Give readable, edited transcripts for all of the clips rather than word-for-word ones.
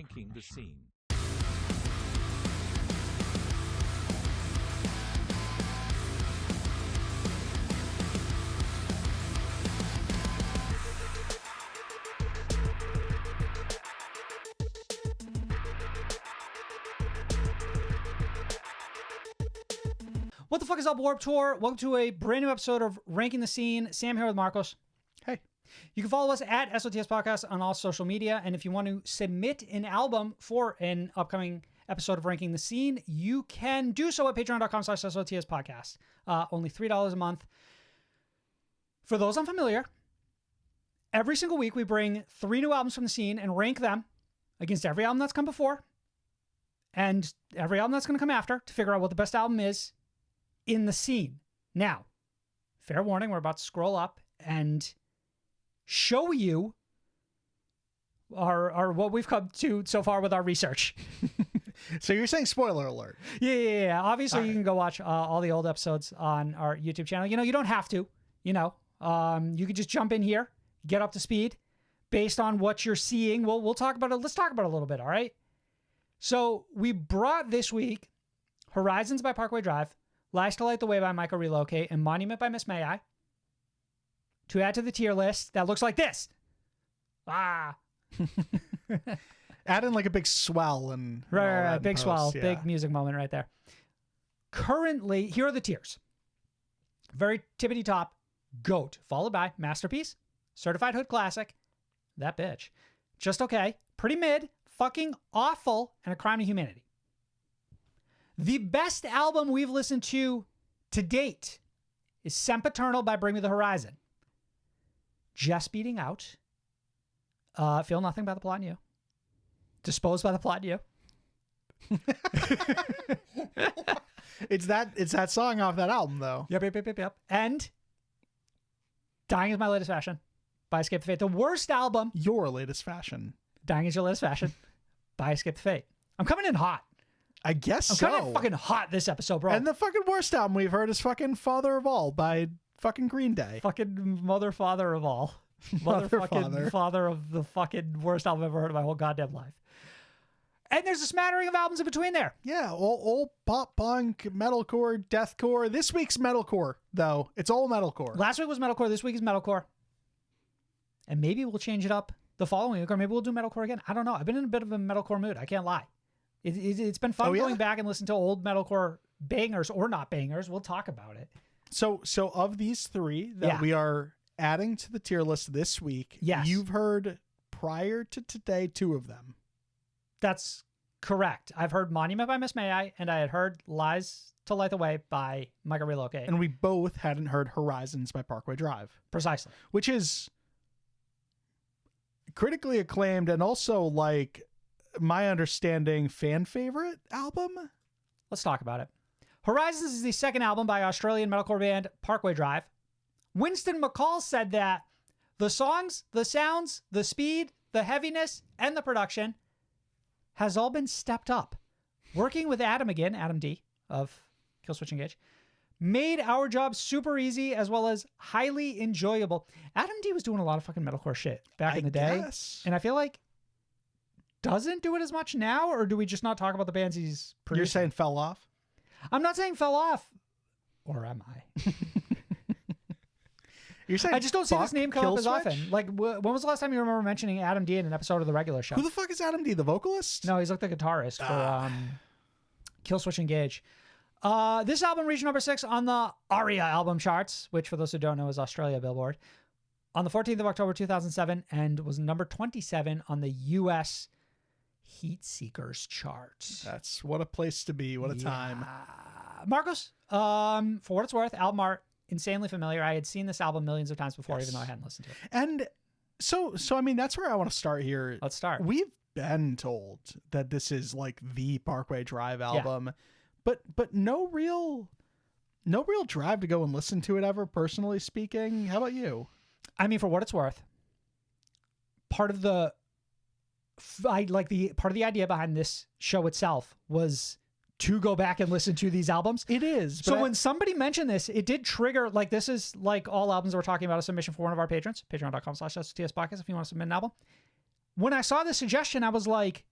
Ranking the Scene. What the fuck is up, Warped Tour? Welcome to a brand new episode of Ranking the Scene. Sam here with Marcos. Hey. You can follow us at SOTS Podcast on all social media. And if you want to submit an album for an upcoming episode of Ranking the Scene, you can do so at patreon.com/SOTS Podcast. Only $3 a month. For those unfamiliar, every single week we bring 3 new albums from the scene and rank them against every album that's come before and every album that's going to come after to figure out what the best album is in the scene. Now, fair warning, we're about to scroll up and show you our what we've come to so far with our research. So you're saying spoiler alert? Yeah. Obviously, all you can go watch all the old episodes on our YouTube channel. You don't have to. You can just jump in here, get up to speed based on what you're seeing. We'll talk about it. Let's talk about it a little bit, all right? So we brought this week Horizons by Parkway Drive, Lies to Light the Way by Myka Relocate, and Monument by Miss May I to add to the tier list that looks like this. Add in like a big swell and right, big post, swell, yeah. big music moment right there. Currently, here are the tiers. Very tippity top, GOAT, followed by Masterpiece, Certified Hood Classic, that bitch, Just Okay, Pretty Mid, Fucking Awful, and A Crime to Humanity. The best album we've listened to date is Sempiternal by Bring Me the Horizon. Just Beating Out. Feel Nothing by The Plot in You. Disposed by The Plot in You. It's that song off that album though. Yep. And Dying is My Latest Fashion by Escape the Fate. The worst album. Your latest fashion. Dying is Your Latest Fashion by Escape the Fate. I'm coming in hot. I guess I'm coming in fucking hot this episode, bro. And the fucking worst album we've heard is fucking Father of All by fucking Green Day. Fucking mother father of all. Motherfucking father of the fucking worst album I've ever heard in my whole goddamn life. And there's a smattering of albums in between there. Yeah, all pop punk, metalcore, deathcore. This week's metalcore, though. It's all metalcore. Last week was metalcore. This week is metalcore. And maybe we'll change it up the following week, or maybe we'll do metalcore again. I don't know. I've been in a bit of a metalcore mood. I can't lie. It's been fun going back and listening to old metalcore bangers or not bangers. We'll talk about it. So of these 3 that we are adding to the tier list this week, you've heard prior to today 2 of them. That's correct. I've heard Monument by Miss May I, and I had heard Lies to Light the Way by Myka Relocate. And we both hadn't heard Horizons by Parkway Drive. Precisely. Which is critically acclaimed and also, like, my understanding, fan favorite album. Let's talk about it. Horizons is the second album by Australian metalcore band Parkway Drive. Winston McCall said that the songs, the sounds, the speed, the heaviness, and the production has all been stepped up. Working with Adam D of Killswitch Engage made our job super easy as well as highly enjoyable. Adam D was doing a lot of fucking metalcore shit back in the day. And I feel like doesn't do it as much now, or do we just not talk about the bands he's producing? You're saying fell off? I'm not saying fell off. Or am I? You're saying I just don't see this name come up as often. Like, when was the last time you remember mentioning Adam D in an episode of the regular show? Who the fuck is Adam D? The vocalist? No, he's like the guitarist for Killswitch Engage. This album reached number 6 on the ARIA album charts, which for those who don't know is Australia Billboard, on the 14th of October 2007, and was number 27 on the US Heat Seekers chart. That's what a place to be. What a time. Marcos, for what it's worth, album art, insanely familiar. I had seen this album millions of times before, even though I hadn't listened to it. And so I mean, that's where I want to start here. Let's start. We've been told that this is like the Parkway Drive album, but no real drive to go and listen to it ever, personally speaking. How about you? I mean, for what it's worth, part of the idea behind this show itself was to go back and listen to these albums. It is. So when somebody mentioned this, it did trigger, like, this is like all albums we're talking about, a submission for one of our patrons, patreon.com/SOTS podcast if you want to submit an album. When I saw this suggestion, I was like,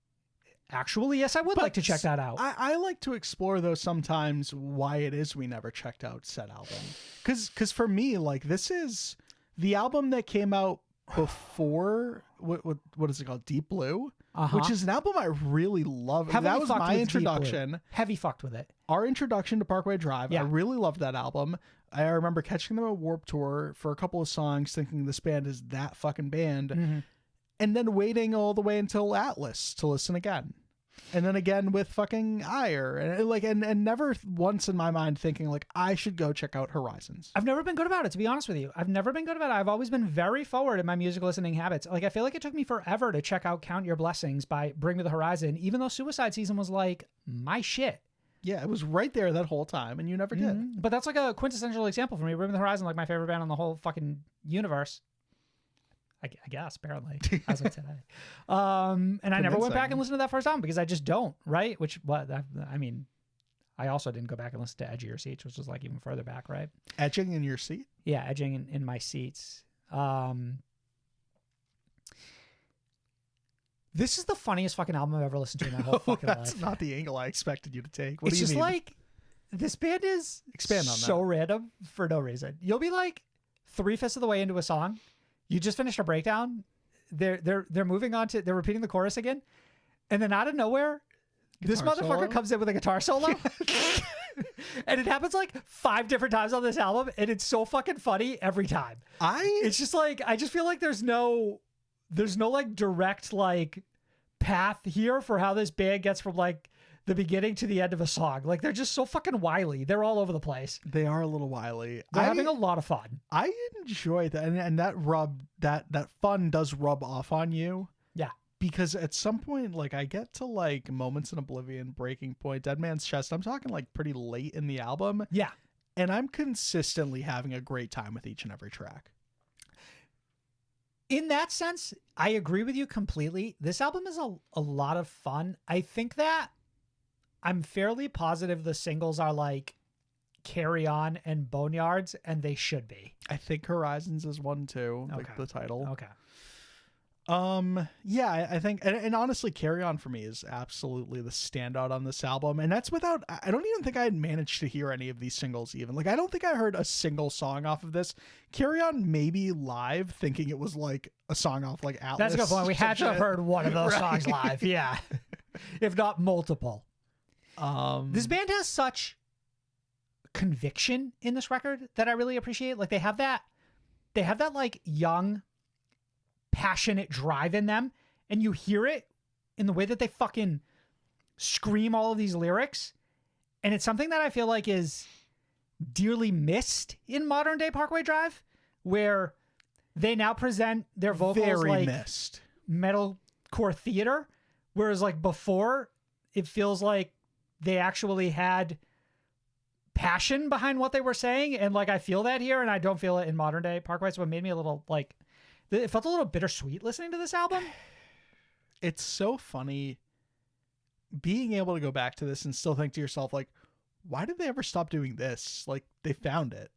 Actually, yes, I would like to check that out. I like to explore, though, sometimes why it is we never checked out said album. Because for me, like, this is the album that came out before, what is it called? Deep Blue? Which is an album I really love. That was my introduction. Heavy fucked with it. Our introduction to Parkway Drive. Yeah. I really loved that album. I remember catching them at Warped Tour for a couple of songs, thinking this band is that fucking band, and then waiting all the way until Atlas to listen again. And then again with fucking Ire, and never once in my mind thinking like I should go check out Horizons. I've never been good about it, to be honest with you. I've never been good about it. I've always been very forward in my music listening habits. Like, I feel like it took me forever to check out Count Your Blessings by Bring Me the Horizon, even though Suicide Season was like my shit. Yeah, it was right there that whole time, and you never did. But that's like a quintessential example for me. Bring Me the Horizon, like my favorite band on the whole fucking universe. I guess, apparently, as of today. And I never went back and listened to that first album because I just don't, right? I mean, I also didn't go back and listen to Edge of Your Seats, which was like even further back, right? Edging in Your Seat? Yeah, Edging in My Seats. This is the funniest fucking album I've ever listened to in my whole fucking life. That's not the angle I expected you to take. It's just like, this band is so random for no reason. You'll be like 3/5 of the way into a song. You just finished a breakdown. They're moving on to, they're repeating the chorus again. And then out of nowhere, this motherfucker comes in with a guitar solo. And it happens like 5 different times on this album. And it's so fucking funny every time. It's just like, I just feel like there's no like direct like path here for how this band gets from like the beginning to the end of a song. Like, they're just so fucking wily. They're all over the place. They are a little wily. They're having a lot of fun. I enjoy that, and that fun does rub off on you. Yeah. Because at some point, like, I get to like Moments in Oblivion, Breaking Point, Dead Man's Chest. I'm talking like pretty late in the album. Yeah. And I'm consistently having a great time with each and every track. In that sense, I agree with you completely. This album is a lot of fun. I think that I'm fairly positive the singles are like Carry On and Boneyards, and they should be. I think Horizons is one too, Okay. like the title. Okay. Yeah, I think, and honestly, Carry On for me is absolutely the standout on this album. And that's without, I don't even think I had managed to hear any of these singles even. Like, I don't think I heard a single song off of this. Carry On maybe live, thinking it was like a song off like Atlas. That's a good point. We had to have heard one of those songs live. Yeah. If not multiple. This band has such conviction in this record that I really appreciate. Like, they have that like young, passionate drive in them, and you hear it in the way that they fucking scream all of these lyrics. And it's something that I feel like is dearly missed in modern day Parkway Drive, where they now present their vocals very like missed metalcore theater, whereas like before it feels like they actually had passion behind what they were saying. And like, I feel that here, and I don't feel it in modern day Parkway. So it made me a little like, it felt a little bittersweet listening to this album. It's so funny being able to go back to this and still think to yourself, like, why did they ever stop doing this? Like, they found it.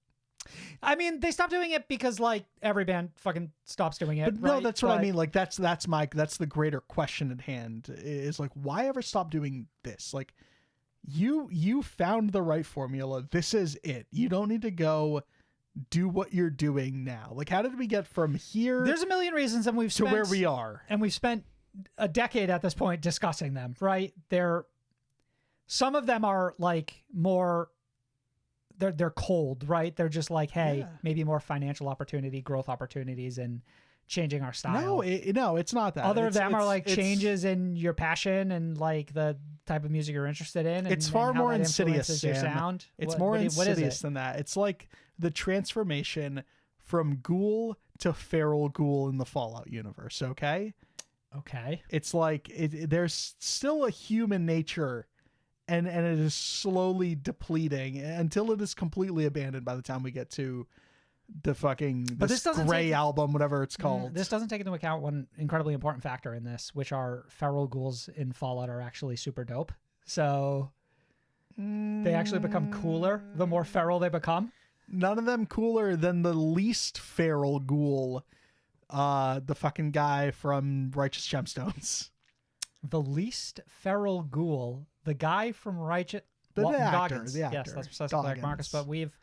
I mean, they stopped doing it because like every band fucking stops doing it. But no, that's what I mean. Like, that's the greater question at hand is like, why ever stop doing this? Like, you found the right formula. This is it. You don't need to go do what you're doing now. Like, how did we get from here? There's a million reasons, and we've spent, to where we are, and we've spent a decade at this point discussing them. Right? Some of them are like more. They're cold, right? They're just like, hey, maybe more financial opportunity, growth opportunities, and changing our style. No, it's not that. Other of them are like changes in your passion and like the type of music you're interested in. It's far more insidious, your sound. It's more insidious than that. It's like the transformation from ghoul to feral ghoul in the Fallout universe. Okay. It's like there's still a human nature, and it is slowly depleting until it is completely abandoned by the time we get to the fucking gray album, whatever it's called. This doesn't take into account one incredibly important factor in this, which are feral ghouls in Fallout are actually super dope. So they actually become cooler the more feral they become. None of them cooler than the least feral ghoul, the fucking guy from Righteous Gemstones. The least feral ghoul, the guy from Righteous... The actor. Goggins. The actor. Yes, that's precisely like Marcus, but we've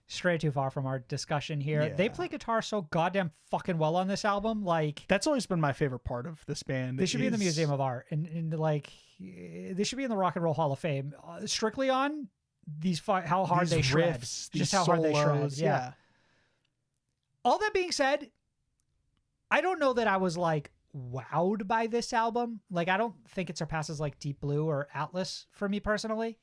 strayed too far from our discussion here. Yeah. They play guitar so goddamn fucking well on this album. Like, that's always been my favorite part of this band. They should be in the Museum of Art, and like, they should be in the Rock and Roll Hall of Fame. Strictly on how hard they shred. Just how hard they shred. Yeah. All that being said, I don't know that I was like wowed by this album. Like, I don't think it surpasses like Deep Blue or Atlas for me personally.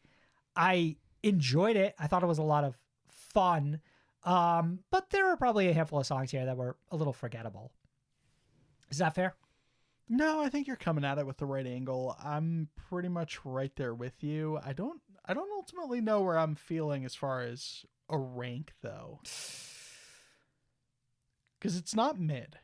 I enjoyed it. I thought it was a lot of fun. But there are probably a handful of songs here that were a little forgettable. Is that fair? No, I think you're coming at it with the right angle. I'm pretty much right there with you. I don't ultimately know where I'm feeling as far as a rank though. Because it's not mid.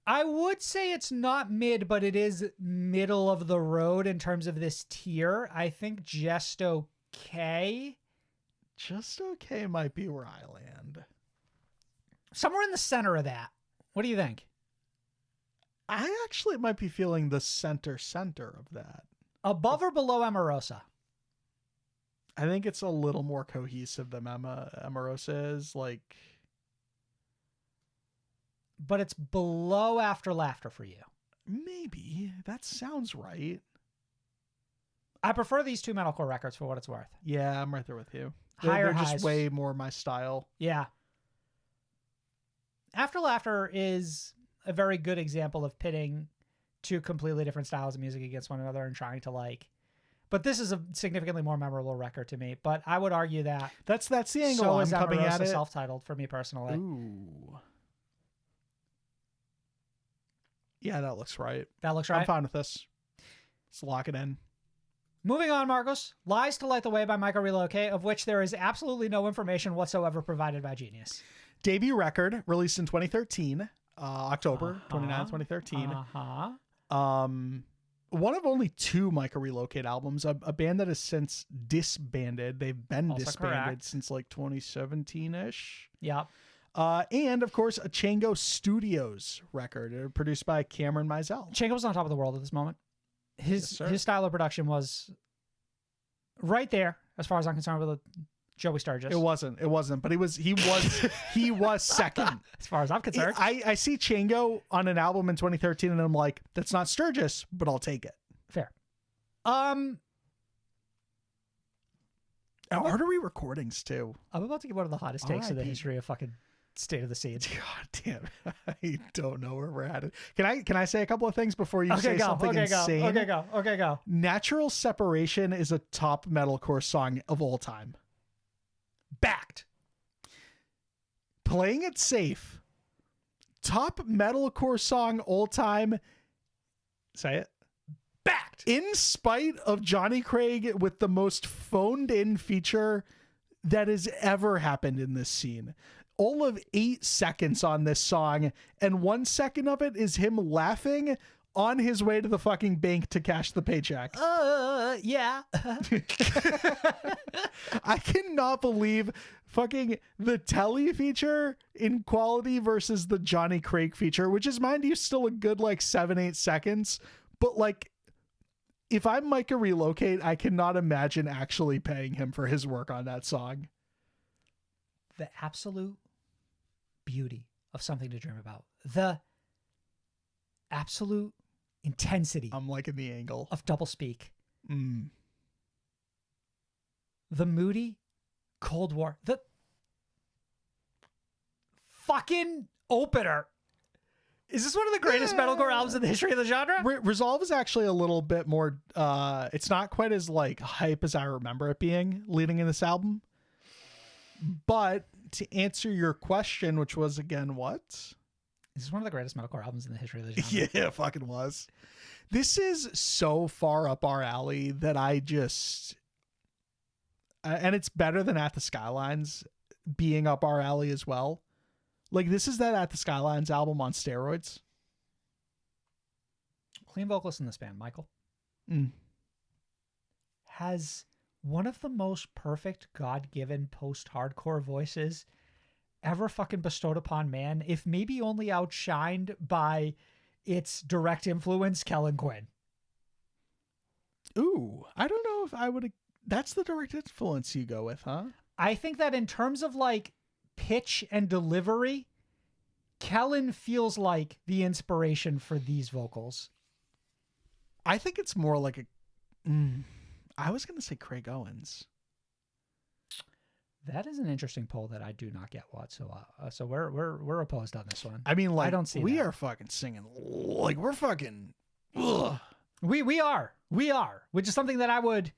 I would say it's not mid, but it is middle of the road in terms of this tier. I think Just Okay. Just Okay might be where I land. Somewhere in the center of that. What do you think? I actually might be feeling the center of that. Above or below Amorosa? I think it's a little more cohesive than Amorosa is. Like, but it's below After Laughter for you. Maybe. That sounds right. I prefer these two metalcore records for what it's worth. Yeah, I'm right there with you. They're just highs. Way more my style. Yeah. After Laughter is a very good example of pitting two completely different styles of music against one another and trying to like... But this is a significantly more memorable record to me. But I would argue that... That's the angle so I'm is coming Amorosa at it. self-titled for me personally. Ooh. Yeah, that looks right. That looks right? I'm fine with this. Let's lock it in. Moving on, Marcos. Lies to Light the Way by Myka Relocate, of which there is absolutely no information whatsoever provided by Genius. Debut record, released in 2013, October 29, 2013. One of only two Myka Relocate albums, a band that has since disbanded. They've been Also disbanded correct. since like 2017-ish. Yep. And of course, a Chango Studios record produced by Cameron Mizell. Chango was on top of the world at this moment. His style of production was right there, as far as I'm concerned, with Joey Sturgis. It wasn't, but he was second. As far as I'm concerned. I see Chango on an album in 2013 and I'm like, that's not Sturgis, but I'll take it. Fair. Artery Recordings too. I'm about to give one of the hottest takes in the history of fucking State of the Scene. God damn, I don't know where we're at. Can I say a couple of things before you say something insane? Okay, go. Natural Separation is a top metalcore song of all time. Backed. Playing It Safe. Top metalcore song all time. Say it. Backed. In spite of Johnny Craig with the most phoned in feature that has ever happened in this scene. All of 8 seconds on this song, and 1 second of it is him laughing on his way to the fucking bank to cash the paycheck. Yeah. I cannot believe fucking the Telly feature in quality versus the Johnny Craig feature, which is, mind you, still a good like 7-8 seconds. But like, if I'm Myka Relocate, I cannot imagine actually paying him for his work on that song. The absolute beauty of Something to Dream About. The absolute intensity. I'm liking the angle of doublespeak. Mm. The moody Cold War. The fucking opener. Is this one of the greatest metalcore albums in the history of the genre? Resolve is actually a little bit more, it's not quite as like hype as I remember it being leading in this album. But to answer your question, which was again, what? This is one of the greatest metalcore albums in the history of the genre. Yeah, it fucking was. This is so far up our alley that I just, and it's better than At the Skylines being up our alley as well. Like, this is that At the Skylines album on steroids. Clean vocalist in this band, Michael. Mm. Has one of the most perfect God-given post-hardcore voices ever fucking bestowed upon man, if maybe only outshined by its direct influence, Kellen Quinn. Ooh, I don't know if I would. That's the direct influence you go with, huh? I think that in terms of like pitch and delivery, Kellen feels like the inspiration for these vocals. I think it's more like I was going to say Craig Owens. That is an interesting poll that I do not get whatsoever. So we're opposed on this one. I mean, like, I don't see we that. are fucking singing like we're fucking. Ugh. We are, which is something that I would,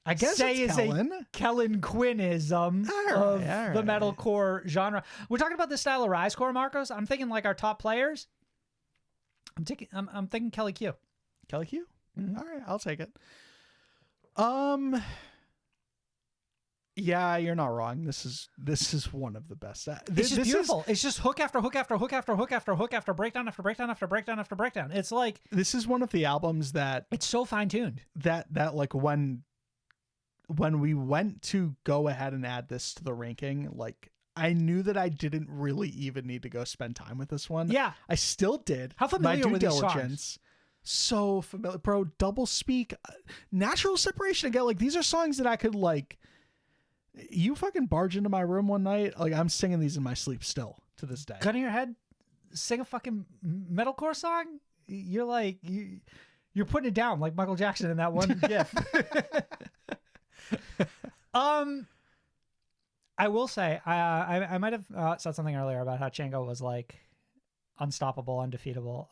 I guess, say it's is Kellen. a Kellen Quinnism of the metalcore genre. We're talking about the style of risecore, Marcos. I'm thinking like our top players. I'm thinking Kelly Q. Kelly Q. Mm-hmm. All right, I'll take it. Yeah, you're not wrong. This is one of the best. This is beautiful. It's just hook after hook after hook after hook after hook after breakdown after breakdown after breakdown after breakdown. It's like this is one of the albums that it's so fine tuned. That like when we went to go ahead and add this to the ranking, like I knew that I didn't really even need to go spend time with this one. Yeah, I still did. How familiar my due were these diligence. songs? So familiar, bro. Double Speak, Natural Separation. Again, like these are songs that I could like. You fucking barge into my room one night, like I'm singing these in my sleep still to this day. Gun in your head, sing a fucking metalcore song. You're like you're putting it down like Michael Jackson in that one gif. I will say I might have said something earlier about how Chango was like unstoppable, undefeatable,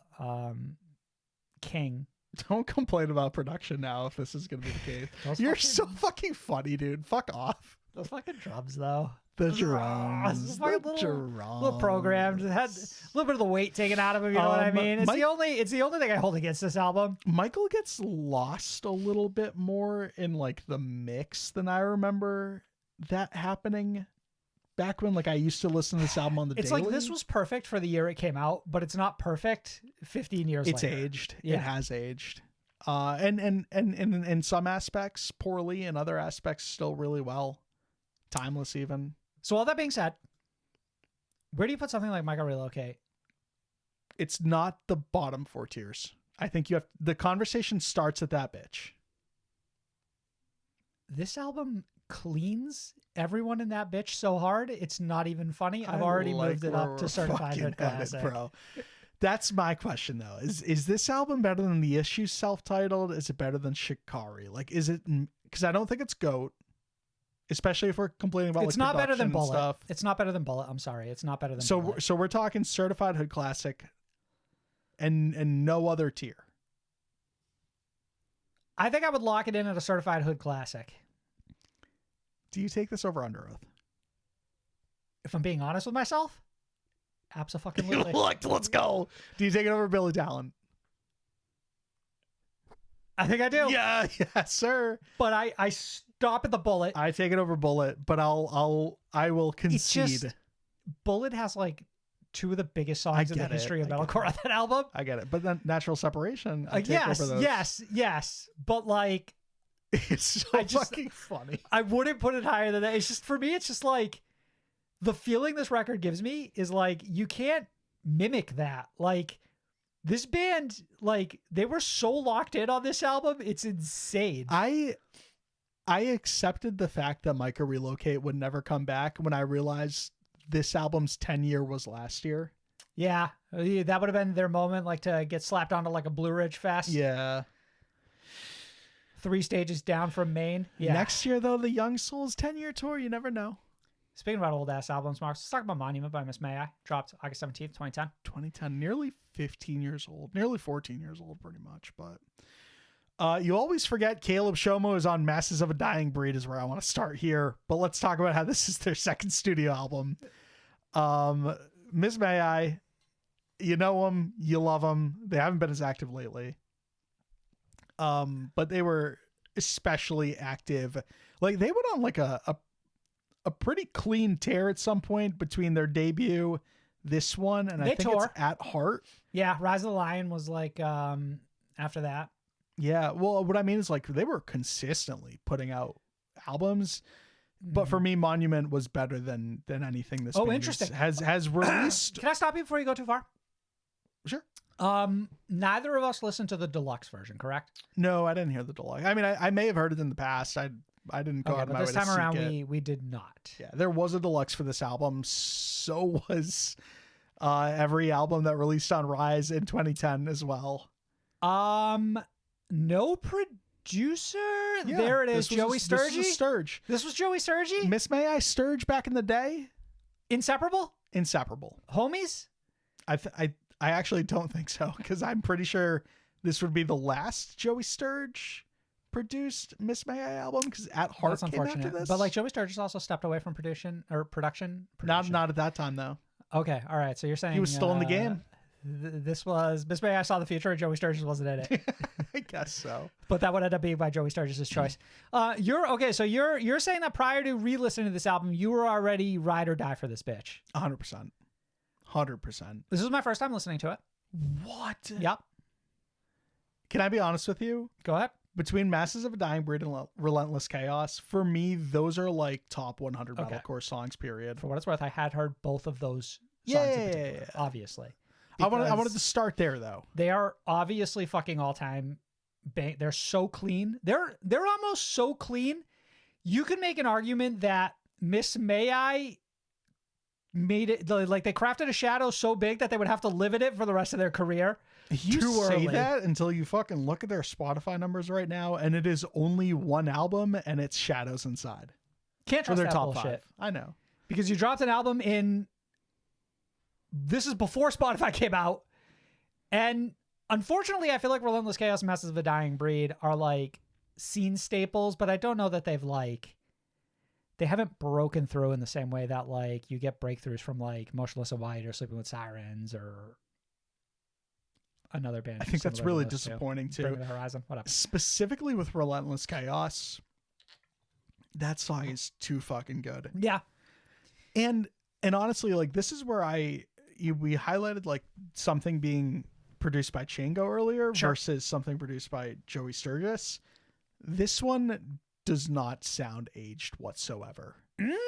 king. Don't complain about production now if this is going to be the case. You're so fucking funny, dude. Fuck off. Those fucking drums, though. The drums. Little programmed. It had a little bit of the weight taken out of him, you know what I mean? It's the only thing I hold against this album. Michael gets lost a little bit more in like the mix than I remember that happening back when like I used to listen to this album on the It's daily. like this was perfect for the year it came out, but it's not perfect 15 years later. It's aged. Yeah. It has aged. And in some aspects poorly, in other aspects still really well. Timeless even. So all that being said, where do you put something like Myka Relocate? It's not the bottom 4 tiers. I think the conversation starts at that bitch. This album cleans everyone in that bitch so hard it's not even funny. I've already moved it up to certified hood classic, bro. That's my question though. Is this album better than the issue self-titled? Is it better than Shikari? Like, is it? Because I don't think it's GOAT. Especially if we're complaining about it's not better than Bullet. Stuff. It's not better than Bullet. I'm sorry, it's not better than. So we're talking certified hood classic, and no other tier. I think I would lock it in at a certified hood classic. Do you take this over Under Oath? If I'm being honest with myself, absolutely. Let's go. Do you take it over Billy Talent? I think I do. Yeah, sir. But I stop at the Bullet. I take it over Bullet, but I will concede. Bullet has like 2 of the biggest songs in the history of metalcore on that album. I get it, but then Natural Separation. I take yes, over those. yes. But like, it's so fucking funny. I wouldn't put it higher than that. It's just for me. It's just like the feeling this record gives me is like you can't mimic that. Like. This band, like, they were so locked in on this album, it's insane. I accepted the fact that Myka Relocate would never come back when I realized this album's 10-year was last year. Yeah, that would have been their moment, like, to get slapped onto, like, a Blue Ridge Fest. Yeah. 3 stages down from Maine. Yeah. Next year, though, the Young Souls 10-year tour, you never know. Speaking about old-ass albums, Mark, let's talk about Monument by Miss May I. Dropped August 17th, 2010. 2010, nearly 15 years old. Nearly 14 years old, pretty much. But you always forget Caleb Shomo is on Masses of a Dying Breed is where I want to start here. But let's talk about how this is their second studio album. Miss May I, you know them, you love them. They haven't been as active lately. But they were especially active. Like, they went on like a pretty clean tear at some point between their debut, this one, and I think it's At Heart. Yeah, Rise of the Lion was like after that. Yeah, well, what I mean is like they were consistently putting out albums, but for me, Monument was better than anything this band interesting. has released. Can I stop you before you go too far? Sure. Neither of us listened to the deluxe version, correct? No, I didn't hear the deluxe. I mean, I may have heard it in the past. I didn't go out of my way to seek it. But this time around, we did not. Yeah, there was a deluxe for this album. So was every album that released on Rise in 2010 as well. No producer. Yeah, there it is. Joey Sturgis. This was Sturge. This was Joey Sturgis. Miss May I Sturge back in the day. Inseparable. Homies. I actually don't think so, because I'm pretty sure this would be the last Joey Sturge produced Miss May I album, because At Heart came after this. But like Joey Sturgis also stepped away from production. Not at that time though. Okay, all right. So you're saying he was still in the game. This was Miss May I Saw the Future, and Joey Sturgis wasn't in it. I guess so. But that would end up being by Joey Sturgis' choice. You're saying that prior to re-listening to this album, you were already ride or die for this bitch. 100%. 100%. This was my first time listening to it. What? Yep. Can I be honest with you? Go ahead. Between Masses of a Dying Breed and Relentless Chaos, for me, those are like top 100 metalcore songs, period. For what it's worth, I had heard both of those songs in particular, obviously. I wanted to start there, though. They are obviously fucking all-time. They're so clean. They're almost so clean. You could make an argument that Miss May I made it, like they crafted a shadow so big that they would have to live in it for the rest of their career. You say that until you fucking look at their Spotify numbers right now, and it is only one album, and it's Shadows Inside. Can't trust that top bullshit. 5. I know. Because you dropped an album in... This is before Spotify came out. And unfortunately, I feel like Relentless Chaos and Masses of a Dying Breed are like scene staples, but I don't know that they haven't broken through in the same way that like you get breakthroughs from like Motionless in White or Sleeping with Sirens or another band. I think that's really disappointing too. Bring the Horizon, whatever. Specifically with Relentless Chaos, that song is too fucking good. Yeah. And honestly, like this is where we highlighted like something being produced by Chango earlier versus something produced by Joey Sturgis. This one does not sound aged whatsoever. It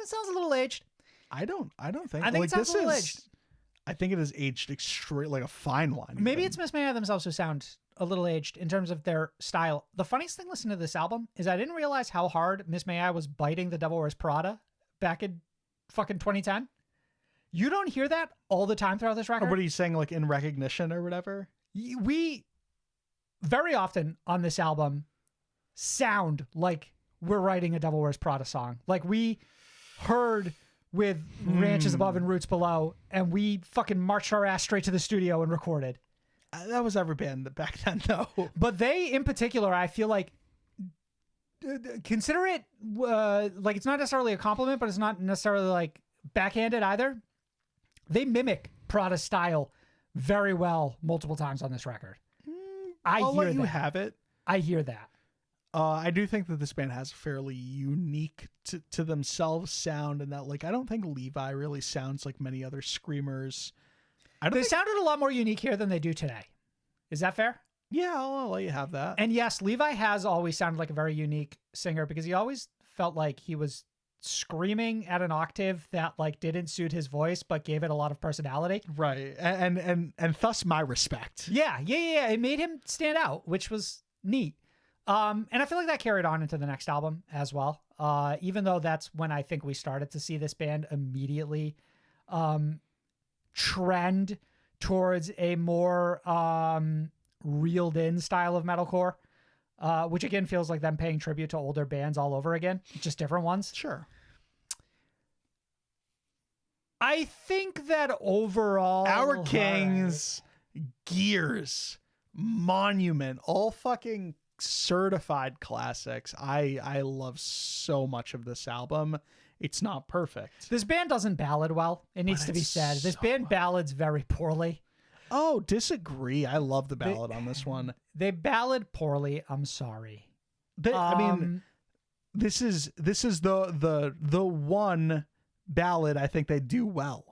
sounds a little aged. I don't think. I think it sounds a little aged. I think it is aged extremely, like a fine line. Maybe it's Miss May I themselves who sound a little aged in terms of their style. The funniest thing listening to this album is I didn't realize how hard Miss May I was biting The Devil Wears Prada back in fucking 2010. You don't hear that all the time throughout this record. What are you saying, like in recognition or whatever? We very often on this album sound like we're writing a Devil Wears Prada song. Like we heard with Ranches Above and Roots Below, and we fucking marched our ass straight to the studio and recorded. That was every band back then, though. But they, in particular, I feel like, consider it like it's not necessarily a compliment, but it's not necessarily like backhanded either. They mimic Prada's style very well multiple times on this record. I'll let you have it. I hear that. I do think that this band has a fairly unique to themselves sound, and that like I don't think Levi really sounds like many other screamers. They sounded a lot more unique here than they do today. Is that fair? Yeah, I'll let you have that. And yes, Levi has always sounded like a very unique singer because he always felt like he was screaming at an octave that like didn't suit his voice but gave it a lot of personality. Right. And thus my respect. Yeah. It made him stand out, which was neat. And I feel like that carried on into the next album as well. Even though that's when I think we started to see this band immediately trend towards a more reeled in style of metalcore, which again feels like them paying tribute to older bands all over again, just different ones. Sure. I think that overall, Our Kings, Gears, Monument, all fucking certified classics. I love so much of this album. It's not perfect. This band doesn't ballad well. It needs to be said. This band ballads very poorly. Oh, disagree. I love the ballad on this one. They ballad poorly. I'm sorry. I mean, this is the one ballad I think they do well.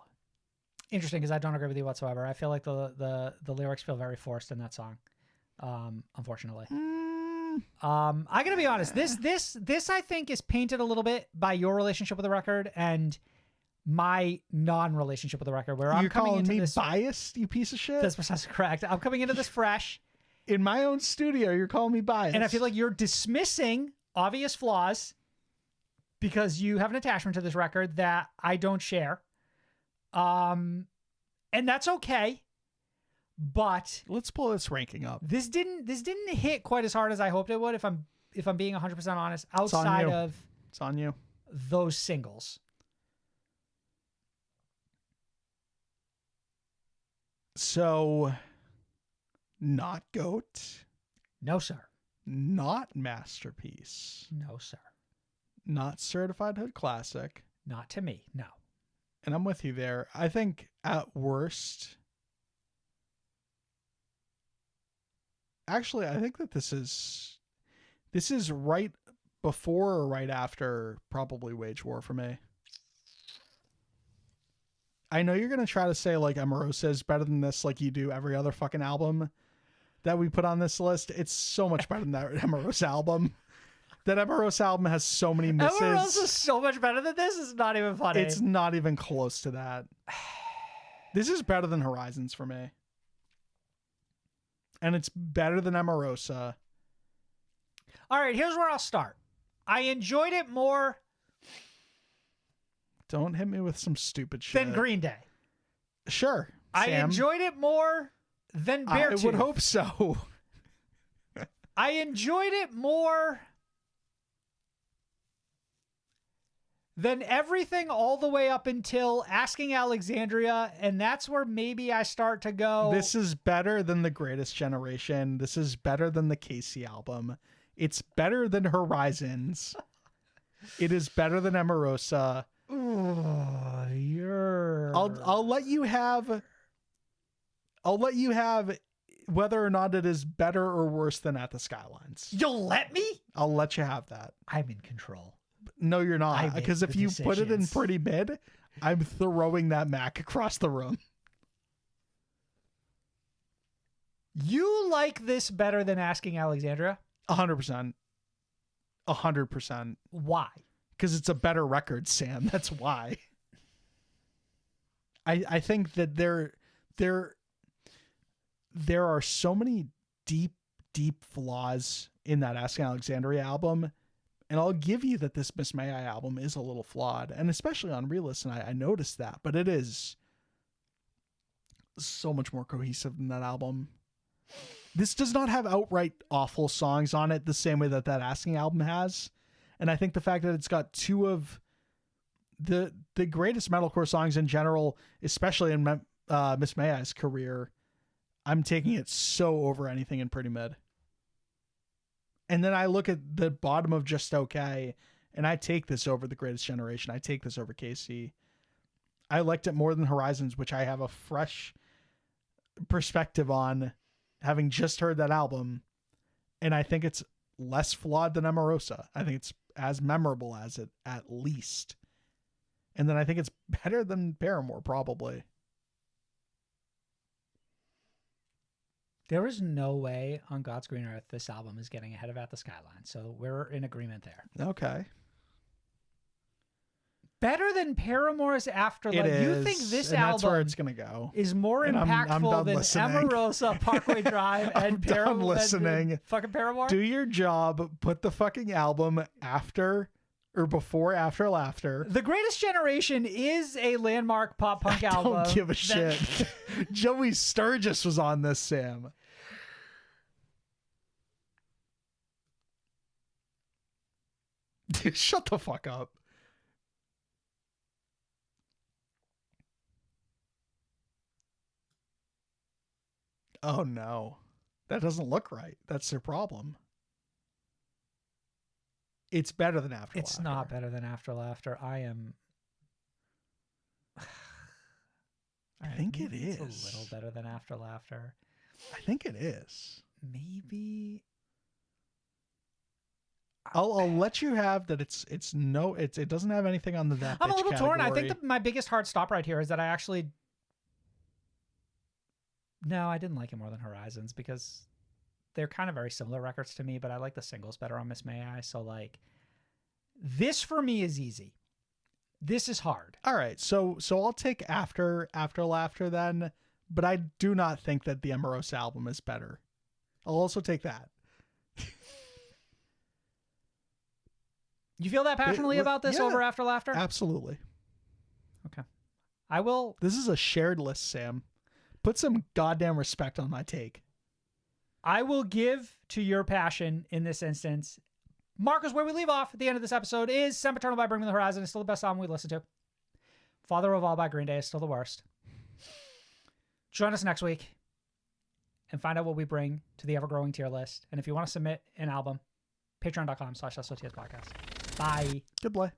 Interesting, because I don't agree with you whatsoever. I feel like the lyrics feel very forced in that song. Unfortunately. I gotta be honest. This I think is painted a little bit by your relationship with the record, and my non-relationship with the record, where I'm You're coming calling into me this biased, you piece of shit? That's precisely correct. I'm coming into this fresh. In my own studio, you're calling me biased. And I feel like you're dismissing obvious flaws because you have an attachment to this record that I don't share. And that's okay. But let's pull this ranking up. This didn't hit quite as hard as I hoped it would, if I'm being 100% honest, outside of it's on you. Those singles. So, not GOAT. No, sir. Not masterpiece. No, sir. Not certified hood classic. Not to me, no. And I'm with you there. I think at worst, actually, I think that this is right before or right after probably Wage War for me. I know you're going to try to say like Amorosa is better than this, like you do every other fucking album that we put on this list. It's so much better than that Amorosa album. That Amorosa album has so many misses. Amorosa is so much better than this. It's not even funny. It's not even close to that. This is better than Horizons for me. And it's better than Amorosa. All right, here's where I'll start. I enjoyed it more. Don't hit me with some stupid shit. Than Green Day. Sure. I Sam. enjoyed it more than Beartooth. I would hope so. I enjoyed it more than everything all the way up until Asking Alexandria, and that's where maybe I start to go. This is better than The Greatest Generation. This is better than the Casey album. It's better than Horizons. It is better than Amorosa. I'll let you have whether or not it is better or worse than At the Skylines. You'll let me? I'll let you have that. I'm in control. No, you're not. Because if you put it in pretty mid, I'm throwing that Mac across the room. You like this better than Asking Alexandria? 100%. 100%. Why? Because it's a better record, Sam. That's why. I think that there are so many deep flaws in that Asking Alexandria album. And I'll give you that this Miss May I album is a little flawed. And especially on re-listen, I noticed that. But it is so much more cohesive than that album. This does not have outright awful songs on it the same way that Asking album has. And I think the fact that it's got two of the greatest metalcore songs in general, especially in Miss May I's career, I'm taking it so over anything in Pretty Mid. And then I look at the bottom of Just Okay, and I take this over The Greatest Generation. I take this over KC. I liked it more than Horizons, which I have a fresh perspective on, having just heard that album. And I think it's less flawed than Amorosa. I think it's as memorable as it, at least. And then I think it's better than Paramore, probably. There is no way on God's Green Earth this album is getting ahead of At the Skyline. So we're in agreement there. Okay. Better than Paramore's Afterlife. It is. You think this and album that's where it's gonna go. Is more and impactful I'm than listening. Amorosa, Parkway Drive, and Paramore? I'm listening. Fucking Paramore? Do your job. Put the fucking album after or before After Laughter. The Greatest Generation is a landmark pop punk album. Don't give a shit. Joey Sturgis was on this, Sam. Dude, shut the fuck up. Oh no. That doesn't look right. That's their problem. It's better than After It's Laughter. not better than After Laughter. I think it It's is. a little better than After Laughter. I think it is. Maybe. I'll let you have that. It doesn't have anything on the that. I'm a bitch little torn. I category. think my biggest hard stop right here is that I didn't like it more than Horizons because they're kind of very similar records to me, but I like the singles better on Miss May I. So like, this for me is easy. This is hard. All right, so I'll take After Laughter then, but I do not think that the Amorosa album is better. I'll also take that. You feel that passionately about this over After Laughter? Absolutely. Okay. I will. This is a shared list, Sam. Put some goddamn respect on my take. I will give to your passion in this instance. Marcus, where we leave off at the end of this episode is Sempiternal by Bring Me the Horizon. It's still the best album we listen to. Father of All by Green Day is still the worst. Join us next week and find out what we bring to the ever-growing tier list. And if you want to submit an album, patreon.com/SOTS podcast. Bye. Goodbye.